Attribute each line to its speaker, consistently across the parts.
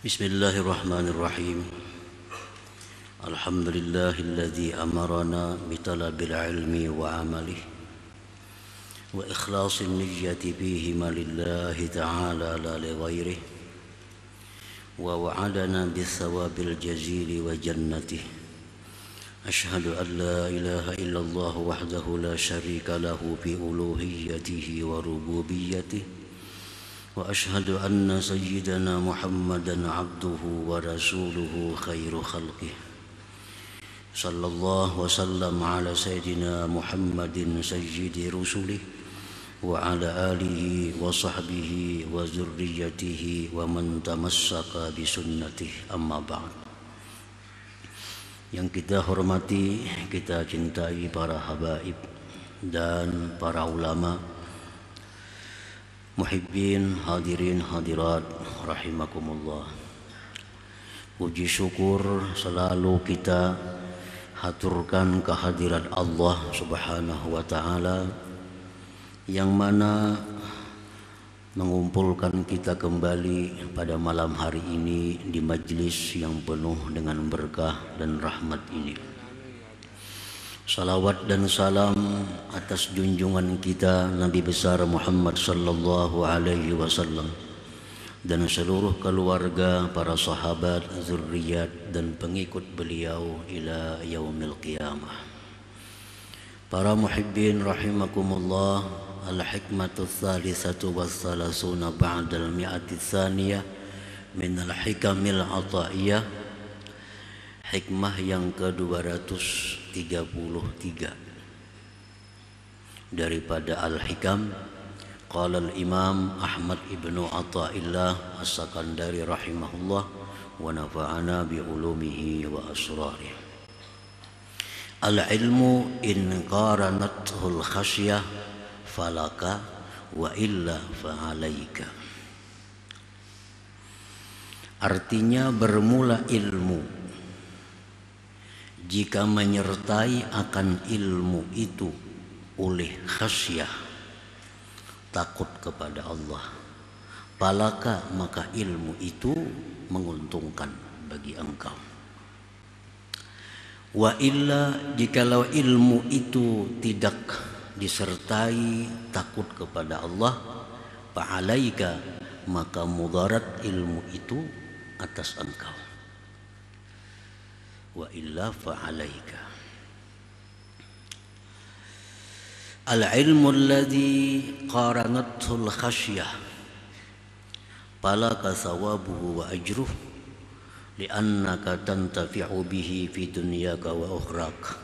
Speaker 1: Bismillahirrahmanirrahim. Alhamdulillahilladzi amarana bitalabil ilmi wa amalihi wa ikhlasin niyyati fihi lillahi ta'ala la li ghairihi wa wa'adana bis-sawabil jazili wa jannatihi. Ashhadu an la ilaha illallah wahdahu la syarika lahu fi uluhiyyatihi wa rububiyyatihi. وأشهد أن سيدنا محمدًا عبده ورسوله خير خلقه صلى الله وسلم على سيدنا محمد سيد رسله وعلى آله وصحبه وذريته ومن تمسك بسنته أما بعد. Yang kita hormati, kita cintai para habaib dan para ulama, muhibbin, hadirin, hadirat, rahimakumullah. Puji syukur selalu kita haturkan kehadirat Allah subhanahu wa ta'ala, yang mana mengumpulkan kita kembali pada malam hari ini di majlis yang penuh dengan berkah dan rahmat ini. Salawat dan salam atas junjungan kita Nabi besar Muhammad sallallahu alaihi wasallam dan seluruh keluarga, para sahabat, zurriyat dan pengikut beliau ila yaumil qiyamah. Para muhibbin rahimakumullah, al-hikmatu tsalitsatu wassalasuna ba'dal mi'ati tsaniyah min al-hikamil ataiyah. Hikmah yang ke-233 daripada Al-Hikam. Qala al-Imam Ahmad ibnu Athaillah As-Sakandari rahimahullah wa nafa'ana bi ulumihi wa asrarih. Al-ilmu in qaranathul khasyah falaka wa illa fa'alaika. Artinya bermula ilmu jika menyertai akan ilmu itu oleh khasyah, takut kepada Allah, palaka, maka ilmu itu menguntungkan bagi engkau. Wa illa, jikalau ilmu itu tidak disertai takut kepada Allah, fa'alaika, maka mudarat ilmu itu atas engkau. Wa illa fa'alaika. Al-ilmu alladhi qaranathul khasyah falaka thawabuhu wa ajruh li'annaka tantafi'u bihi fi dunyaka wa ukhrak.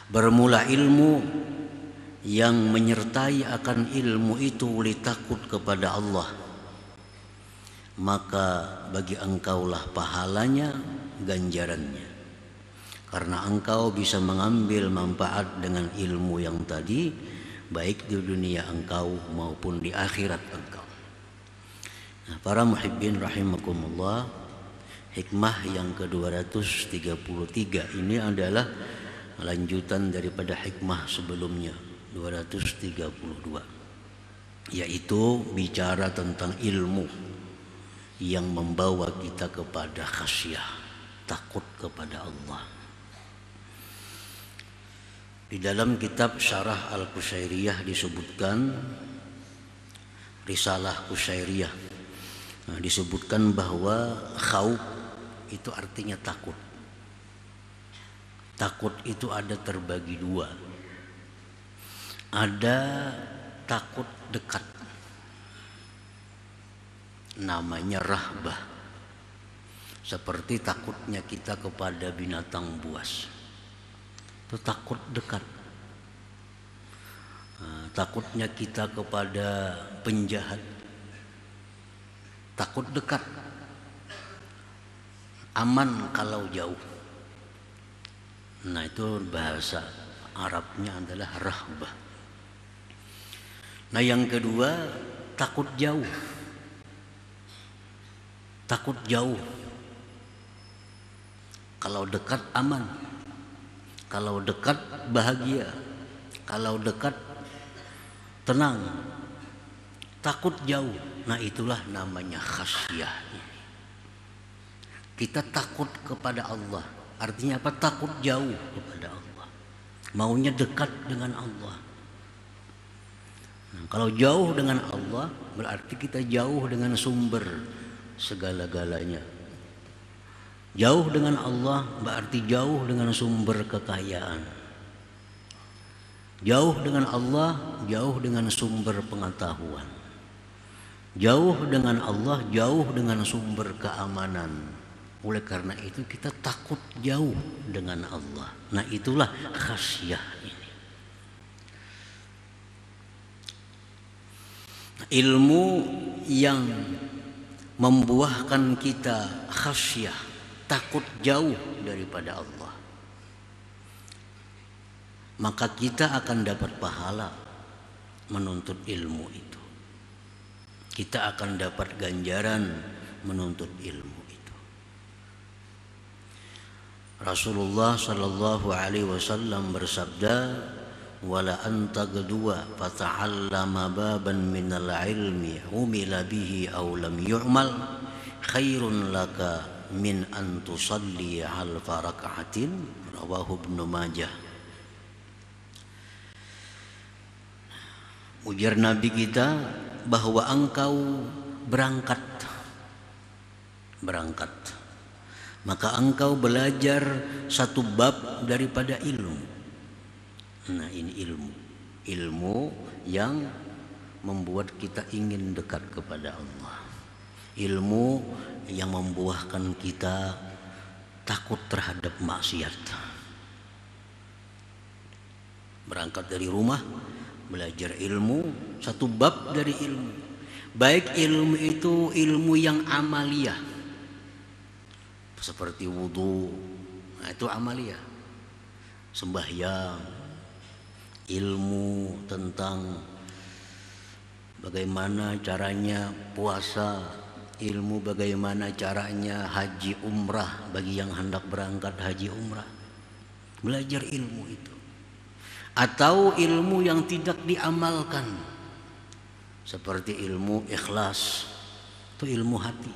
Speaker 1: Bermula ilmu yang menyertai akan ilmu itu oleh takut kepada Allah, maka bagi engkaulah pahalanya, ganjarannya, karena engkau bisa mengambil manfaat dengan ilmu yang tadi, baik di dunia engkau maupun di akhirat engkau. Nah, para muhibbin rahimakumullah, hikmah yang ke-233 ini adalah lanjutan daripada hikmah sebelumnya 232, yaitu bicara tentang ilmu yang membawa kita kepada khasyah, takut kepada Allah. Di dalam kitab Syarah Al-Qushairiyah disebutkan, Risalah Qushairiyah, disebutkan bahwa khauf itu artinya takut. Takut itu ada terbagi dua. Ada takut dekat, namanya rahbah, seperti takutnya kita kepada binatang buas, itu takut dekat. Takutnya kita kepada penjahat, takut dekat. Aman kalau jauh. Nah, itu bahasa Arabnya adalah rahbah. Nah, yang kedua takut jauh. Takut jauh. Kalau dekat aman, kalau dekat bahagia, kalau dekat tenang. Takut jauh. Nah itulah namanya khasyah. Kita takut kepada Allah. Artinya apa? Takut jauh kepada Allah. Maunya dekat dengan Allah. Nah, kalau jauh dengan Allah berarti kita jauh dengan sumber segala-galanya. Jauh dengan Allah berarti jauh dengan sumber kekayaan. Jauh dengan Allah, jauh dengan sumber pengetahuan. Jauh dengan Allah, jauh dengan sumber keamanan. Oleh karena itu kita takut jauh dengan Allah. Nah itulah khasyah ini. Ilmu yang membuahkan kita khasyah, takut jauh daripada Allah, maka kita akan dapat pahala menuntut ilmu itu. Kita akan dapat ganjaran menuntut ilmu itu. Rasulullah sallallahu alaihi wasallam bersabda, "Wala anta gadwa fata'allama baban minal ilmi umila bihi aw lam yu'mal khairun laka min an tusalli alfa raka'atin." Rawahu Ibnu Majah. Ujar Nabi kita bahwa engkau berangkat, maka engkau belajar satu bab daripada ilmu. Nah ini ilmu yang membuat kita ingin dekat kepada Allah, ilmu yang membuahkan kita takut terhadap maksiat. Berangkat dari rumah, belajar ilmu, satu bab dari ilmu. Baik ilmu itu ilmu yang amaliyah, seperti wudu, nah itu amaliyah. Sembahyang, ilmu tentang bagaimana caranya puasa, ilmu bagaimana caranya haji umrah bagi yang hendak berangkat haji umrah. Belajar ilmu itu. Atau ilmu yang tidak diamalkan, seperti ilmu ikhlas, itu ilmu hati.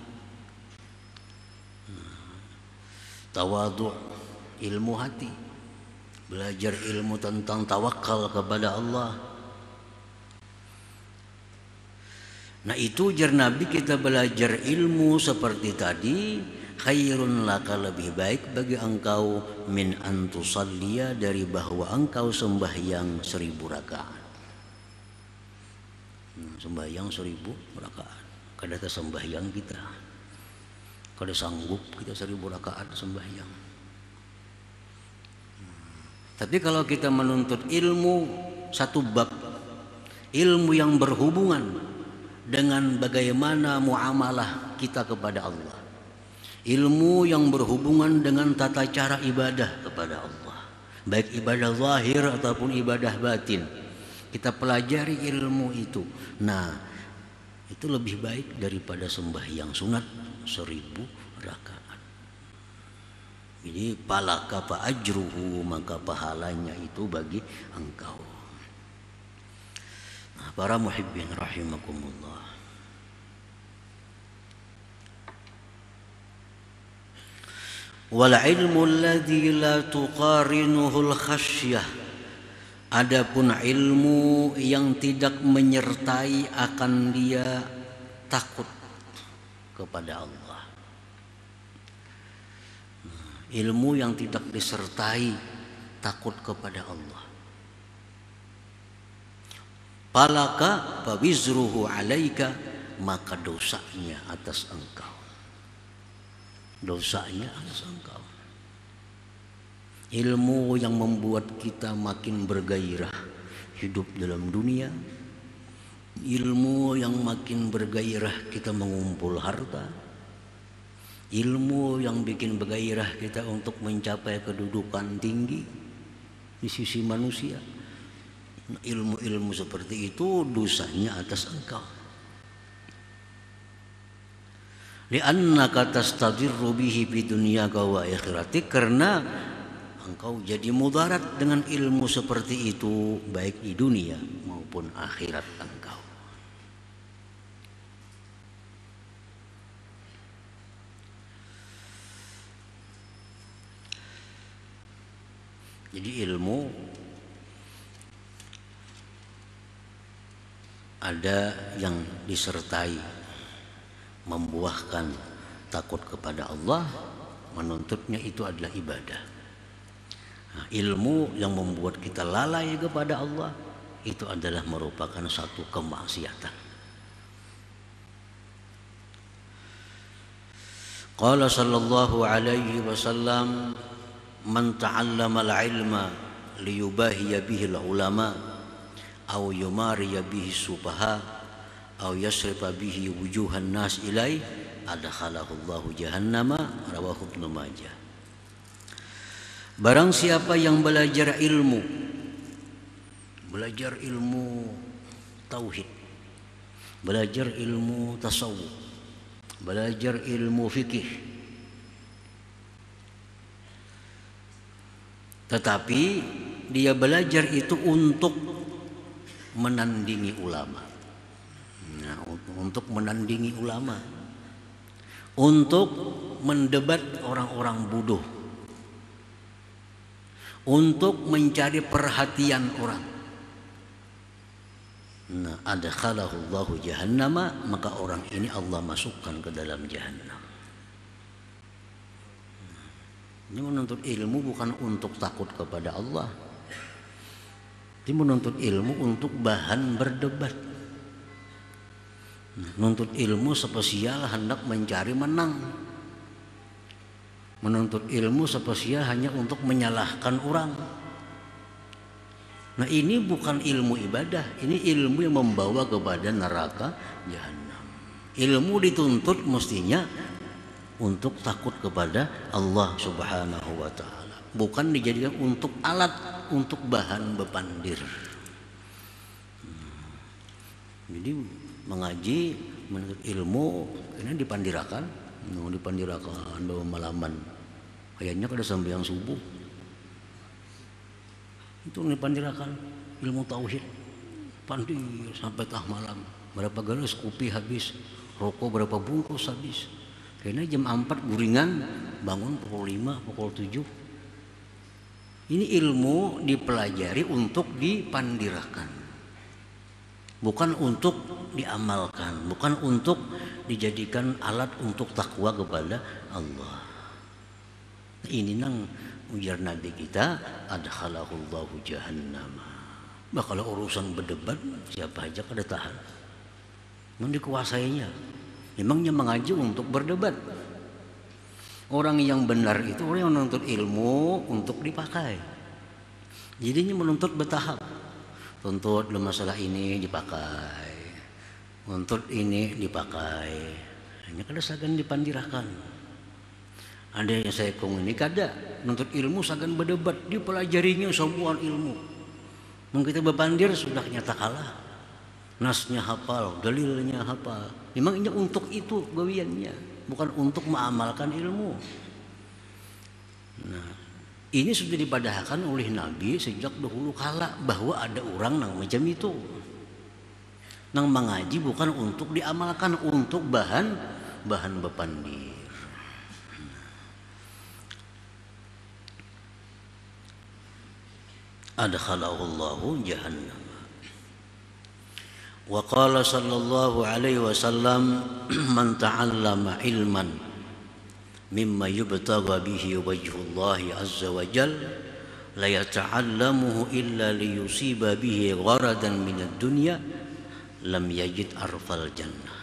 Speaker 1: Tawadhu, ilmu hati. Belajar ilmu tentang tawakal kepada Allah. Nah itu ujar Nabi, kita belajar ilmu seperti tadi, khairun laka, lebih baik bagi engkau min antusalliya, dari bahwa engkau sembahyang 1000 rakaat. Sembahyang 1000 rakaat. Kada sembahyang kita, kada sanggup kita 1000 rakaat sembahyang. Tapi kalau kita menuntut ilmu satu bab, ilmu yang berhubungan dengan bagaimana muamalah kita kepada Allah, ilmu yang berhubungan dengan tata cara ibadah kepada Allah, baik ibadah zahir ataupun ibadah batin, kita pelajari ilmu itu. Nah itu lebih baik daripada sembahyang sunat 1000 rakaat. Jadi palaka fa ajruhu, maka pahalanya itu bagi engkau. Nah, para muhibbin rahimakumullah, wal ilmu alladzi la tuqarinuhul khasyah, adapun ilmu yang tidak menyertai akan dia takut kepada Allah. Ilmu yang tidak disertai takut kepada Allah, palaka fa wizruhu alaika, maka dosanya atas engkau. Dosanya atas engkau. Ilmu yang membuat kita makin bergairah hidup dalam dunia, ilmu yang makin bergairah kita mengumpul harta, ilmu yang bikin bergairah kita untuk mencapai kedudukan tinggi di sisi manusia. Ilmu-ilmu seperti itu dosanya atas engkau. Li'annaka tastadirru bihi fi dunyaka wa akhiratik, karena engkau jadi mudarat dengan ilmu seperti itu baik di dunia maupun akhirat engkau. Jadi ilmu ada yang disertai membuahkan takut kepada Allah, menuntutnya itu adalah ibadah. Nah, ilmu yang membuat kita lalai kepada Allah itu adalah merupakan satu kemaksiatan. Qala sallallahu alaihi wasallam, man ta'allama al-ilma liyubahiya bihi al-ulama aw yumariya bihi sufaha aw yasrifa bihi wujuhan nas ilai adkhalahu Allahu jahannama, rawahu Ibnu Majah. Barang siapa yang belajar ilmu tauhid, belajar ilmu tasawuf, belajar ilmu fikih, tetapi dia belajar itu untuk menandingi ulama. Nah, untuk menandingi ulama, untuk mendebat orang-orang bodoh, untuk mencari perhatian orang. Nah, adkhalahu Allahu jahannama, maka orang ini Allah masukkan ke dalam jahannam. Ini menuntut ilmu bukan untuk takut kepada Allah. Ini menuntut ilmu untuk bahan berdebat. Menuntut ilmu spesial hendak mencari menang. Menuntut ilmu spesial hanya untuk menyalahkan orang. Nah, ini bukan ilmu ibadah, ini ilmu yang membawa kepada neraka jahanam. Ilmu dituntut mestinya untuk takut kepada Allah Subhanahu wa ta'ala, bukan dijadikan untuk alat, untuk bahan bepandir. Jadi mengaji, menuntut ilmu ini dipandirakan bawa malaman. Kayaknya kada sampai yang subuh. Itu dipandirakan ilmu tauhid, pandir sampai tah malam. Berapa gelas kopi habis, rokok berapa bungkus habis. Karena jam 4 guringan, bangun pukul 5, pukul 7. Ini ilmu dipelajari untuk dipandirakan, bukan untuk diamalkan, bukan untuk dijadikan alat untuk takwa kepada Allah. Ini nang ujar Nabi kita, adkhalahullahu jahannama. Bah, kalau urusan berdebat siapa aja kada tahan, memang dikuasainya. Memangnya mengaji untuk berdebat. Orang yang benar itu orang yang menuntut ilmu untuk dipakai. Jadinya menuntut bertahap. Tuntut dalam masalah ini dipakai, tuntut ini dipakai. Hanya kada sagan dipandirakan. Ada yang saya kong ini kada menuntut ilmu sagan berdebat, dipelajarinya semua ilmu. Mungkin kita berpandir sudah nyata kalah. Nasnya hafal, dalilnya hafal. Memangnya untuk itu gawiannya, bukan untuk mengamalkan ilmu. Nah, ini sudah dipadahkan oleh Nabi sejak dahulu kala bahwa ada orang nang macam itu. Nang mengaji bukan untuk diamalkan, untuk bahan bepandir. Adkhalahu Allahu jahannam. Wa qala sallallahu alaihi wasallam, man ta'allama ilman mimma yubtagha bihi wajhullahi azza wa jal la yata'allamuhu illa liyusiba bihi gharadan minad dunya lam yajid arfal jannah.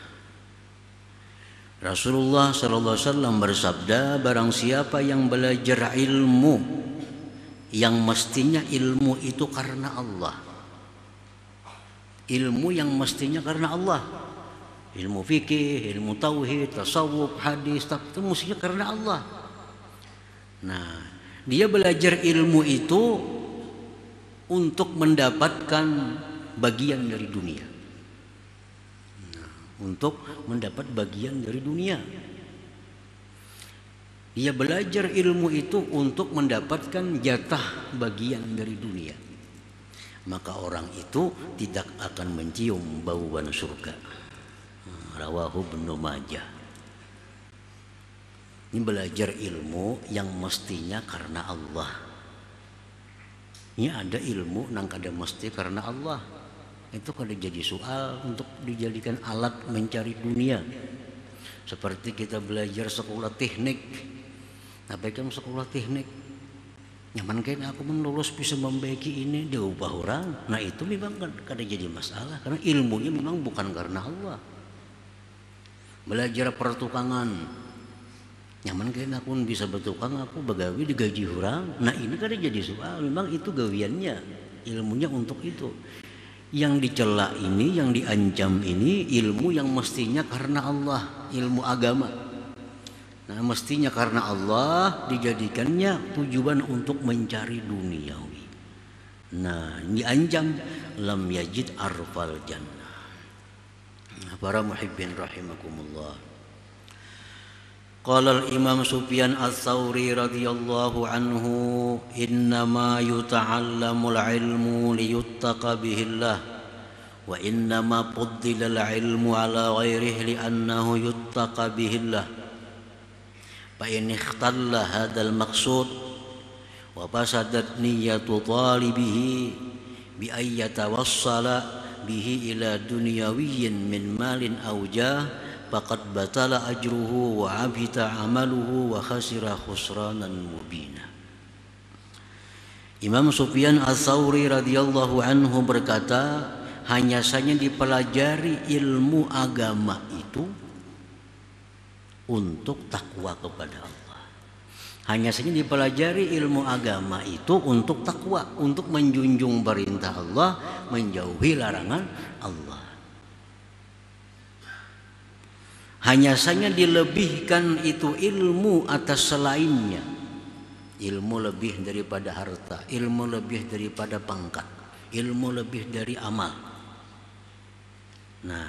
Speaker 1: Rasulullah sallallahu alaihi wasallam bersabda, barang siapa yang belajar ilmu yang mestinya ilmu itu karena Allah, ilmu yang mestinya karena Allah, ilmu fikih, ilmu tauhid, tasawuf, hadis, itu mestinya karena Allah. Nah, dia belajar ilmu itu untuk mendapatkan bagian dari dunia. Nah, untuk mendapat bagian dari dunia. Dia belajar ilmu itu untuk mendapatkan jatah bagian dari dunia. Maka orang itu tidak akan mencium bauan surga. Rawahu Ibnu Majah. Ini belajar ilmu yang mestinya karena Allah. Ini ada ilmu nang kada mesti karena Allah. Itu kada jadi soal untuk dijadikan alat mencari dunia. Seperti kita belajar sekolah teknik. Apa kan sekolah teknik? Nyaman kan aku lulus bisa membaiki ini dia ubah orang. Nah itu memang kada jadi masalah karena ilmunya memang bukan karena Allah. Belajar pertukangan. Nyaman kan aku bisa bertukang, aku begawi digaji orang. Nah ini kada jadi soal, memang itu gawiannya, ilmunya untuk itu. Yang dicela ini, yang diancam ini ilmu yang mestinya karena Allah, ilmu agama. Nah mestinya karena Allah dijadikannya tujuan untuk mencari duniawi. Nah diancam lam yajid arfal jannah. Nah, para muhibbin rahimakumullah. Qala al-Imam Sufyan Ats-Tsauri radhiyallahu anhu innama yuta'allamul ilmu liyuttaqa bihillah wa innama fuddila al-ilmu ala ghairihi li'annahu yuttaqa bihillah fa in ikhtalla hadzal maqsud wa fasadat niyyatu talibihi bi ay yatawassala bihi ila dunyawiyyin min malin aw jah faqad batala ajruhu wa abita amaluhu wa khasira khusranan mubina. Imam Sufyan Ats-Tsauri radhiyallahu anhu berkata, hanya saja dipelajari ilmu agama itu untuk takwa kepada Allah. Hanya saja dipelajari ilmu agama itu untuk takwa, untuk menjunjung perintah Allah, menjauhi larangan Allah. Hanya saja dilebihkan itu ilmu atas selainnya. Ilmu lebih daripada harta, ilmu lebih daripada pangkat, ilmu lebih dari amal. Nah,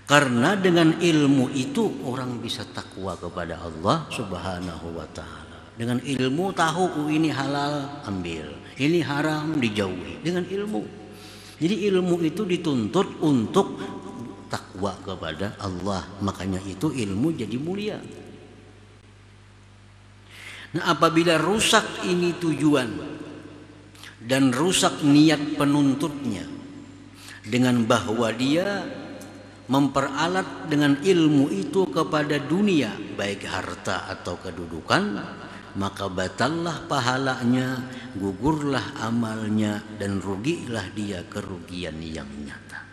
Speaker 1: karena dengan ilmu itu orang bisa takwa kepada Allah Subhanahu wa ta'ala. Dengan ilmu tahu ini halal, ambil. Ini haram, dijauhi. Dengan ilmu. Jadi ilmu itu dituntut untuk takwa kepada Allah, makanya itu ilmu jadi mulia. Nah apabila rusak ini tujuan dan rusak niat penuntutnya dengan bahwa dia memperalat dengan ilmu itu kepada dunia baik harta atau kedudukan, maka batallah pahalanya, gugurlah amalnya dan rugilah dia kerugian yang nyata.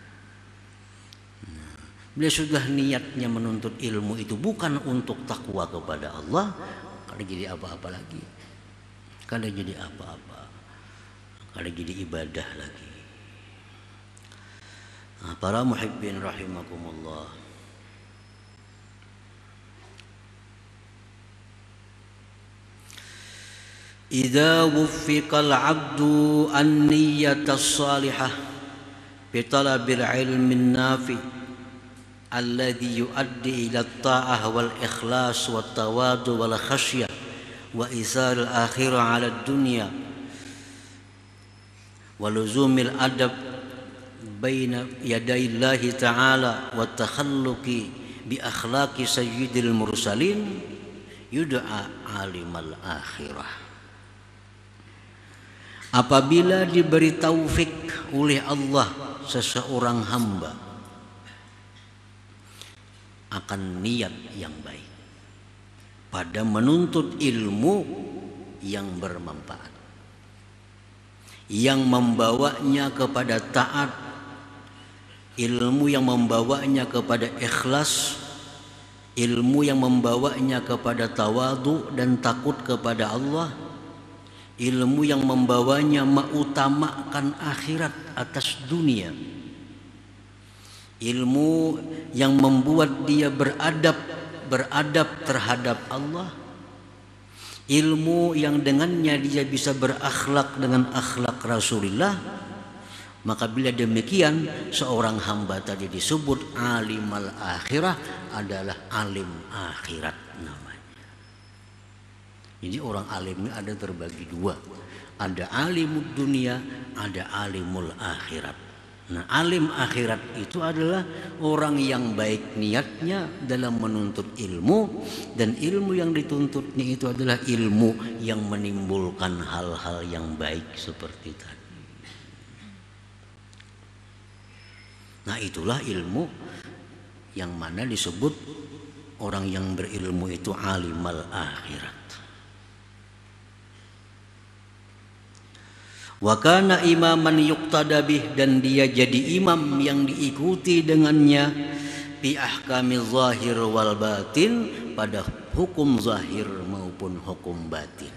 Speaker 1: Bila sudah niatnya menuntut ilmu itu bukan untuk takwa kepada Allah, kada jadi apa-apa lagi. Kada jadi apa-apa. Kada jadi ibadah lagi. Nah, para muhibbin rahimakumullah. Idza wuffiqal 'abdu an-niyyata as-salihah bi talabil 'ilmin nafi' alladhi yuaddi ila ta'ah wal ikhlas wat tawadu wal khasyah wa isar al akhirah ala dunya wa luzumil adab baina yadayillahi ta'ala wa takhalluqi bi akhlaqi sayyidil mursalin yud'a alimal akhirah. Apabila diberi taufik oleh Allah seseorang hamba akan niat yang baik pada menuntut ilmu yang bermanfaat, yang membawanya kepada taat, ilmu yang membawanya kepada ikhlas, ilmu yang membawanya kepada tawadu dan takut kepada Allah, ilmu yang membawanya mengutamakan akhirat atas dunia, ilmu yang membuat dia beradab terhadap Allah, ilmu yang dengannya dia bisa berakhlak dengan akhlak Rasulullah. Maka bila demikian seorang hamba tadi disebut alimal akhirah, adalah alim akhirat namanya. Jadi orang alim ini ada terbagi dua, ada alimud dunia, ada alimul akhirat. Nah, alim akhirat itu adalah orang yang baik niatnya dalam menuntut ilmu, dan ilmu yang dituntutnya itu adalah ilmu yang menimbulkan hal-hal yang baik seperti tadi. Nah, itulah ilmu yang mana disebut orang yang berilmu itu alimal akhirat. Wa kana imaman yuqtada bih, dan dia jadi imam yang diikuti dengannya bi ahkami zahir wal batin, pada hukum zahir maupun hukum batin.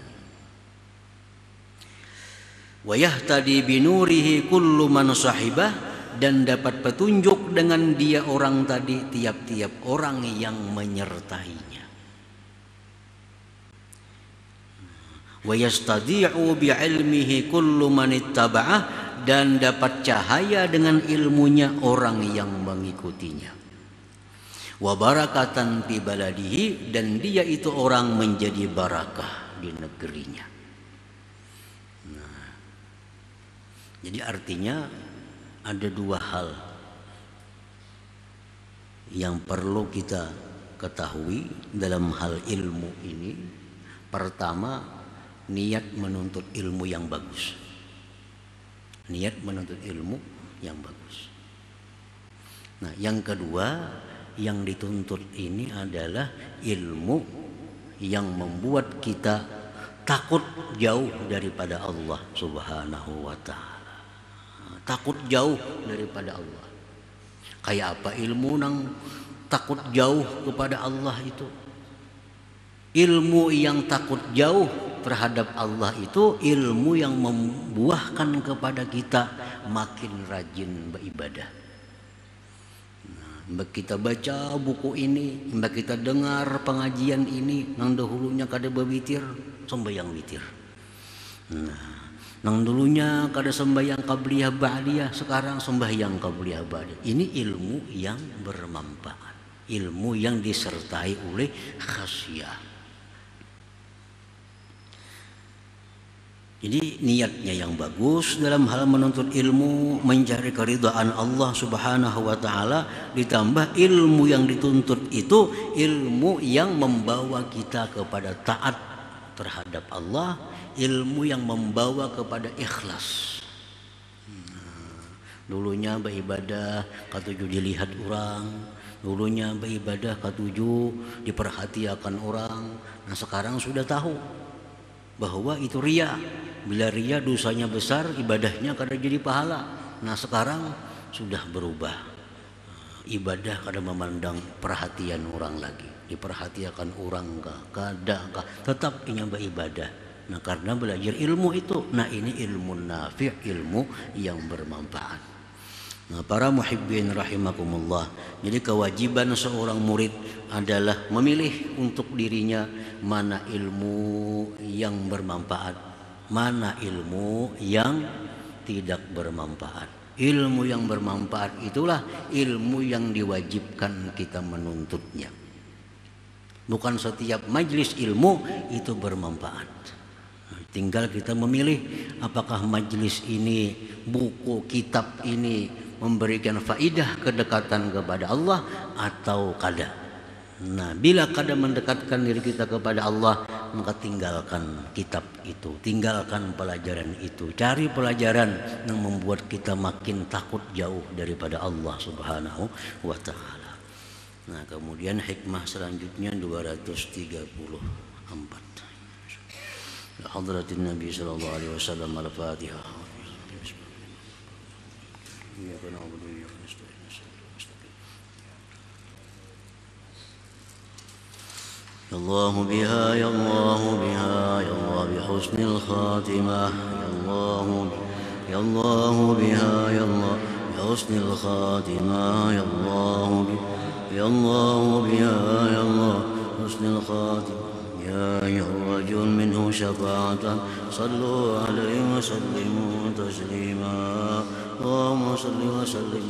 Speaker 1: Wa yahtadi bi nurihi kullu man sahibah, dan dapat petunjuk dengan dia orang tadi tiap-tiap orang yang menyertainya. Wa yastadi'u bi'ilmihi kullu man ittaba'ah, dan dapat cahaya dengan ilmunya orang yang mengikutinya. Wa barakatan fi baladihi, dan dia itu orang menjadi barakah di negerinya. Nah, jadi artinya ada dua hal yang perlu kita ketahui dalam hal ilmu ini. Pertama, niat menuntut ilmu yang bagus. Niat menuntut ilmu yang bagus. Nah, yang kedua yang dituntut ini adalah ilmu yang membuat kita takut jauh daripada Allah Subhanahu wa ta'ala. Takut jauh daripada Allah. Kayak apa ilmu nang takut jauh kepada Allah itu? Ilmu yang takut jauh terhadap Allah itu ilmu yang membuahkan kepada kita makin rajin beribadah. Nah, kita baca buku ini, kita dengar pengajian ini, nang dahulunya kada berwitir, sembahyang witir. Nah, nang dulunya kada sembahyang qabliyah ba'diyah, sekarang sembahyang qabliyah ba'diyah. Ini ilmu yang bermanfaat, ilmu yang disertai oleh khasyah. Jadi niatnya yang bagus dalam hal menuntut ilmu, mencari keridhaan Allah Subhanahu wa ta'ala, ditambah ilmu yang dituntut itu ilmu yang membawa kita kepada taat terhadap Allah, ilmu yang membawa kepada ikhlas. Dulunya beribadah katuju dilihat orang, dulunya beribadah katuju diperhatikan orang. Nah, sekarang sudah tahu bahwa itu riya. Bila riya dosanya besar, ibadahnya kada jadi pahala. Nah, sekarang sudah berubah. Ibadah kada memandang perhatian orang lagi, diperhatikan orang kada, tetap ingin beribadah. Nah, karena belajar ilmu itu. Nah, ini ilmu nafi', ilmu yang bermanfaat. Nah, para muhibbin rahimakumullah. Jadi kewajiban seorang murid adalah memilih untuk dirinya mana ilmu yang bermanfaat, mana ilmu yang tidak bermanfaat. Ilmu yang bermanfaat itulah ilmu yang diwajibkan kita menuntutnya. Bukan setiap majlis ilmu itu bermanfaat. Tinggal kita memilih apakah majlis ini, buku, kitab ini memberikan faidah kedekatan kepada Allah atau kada. Nah, bila kada mendekatkan diri kita kepada Allah, maka tinggalkan kitab itu, tinggalkan pelajaran itu. Cari pelajaran yang membuat kita makin takut jauh daripada Allah Subhanahu wa ta'ala. Nah, kemudian hikmah selanjutnya 234. Hadratin Nabi sallallahu alaihi wasallam, al-Fatihah. يا الله بها يا الله بها يا الله بحسن الخاتمة يا الله يا الله بها يا الله بحسن الخاتمة يا الله يا الله بها يا الله حسن الخاتمة يا أيها الرجل منه شفاعة صلوا عليه وسلموا تسليما اللهم صل وسلم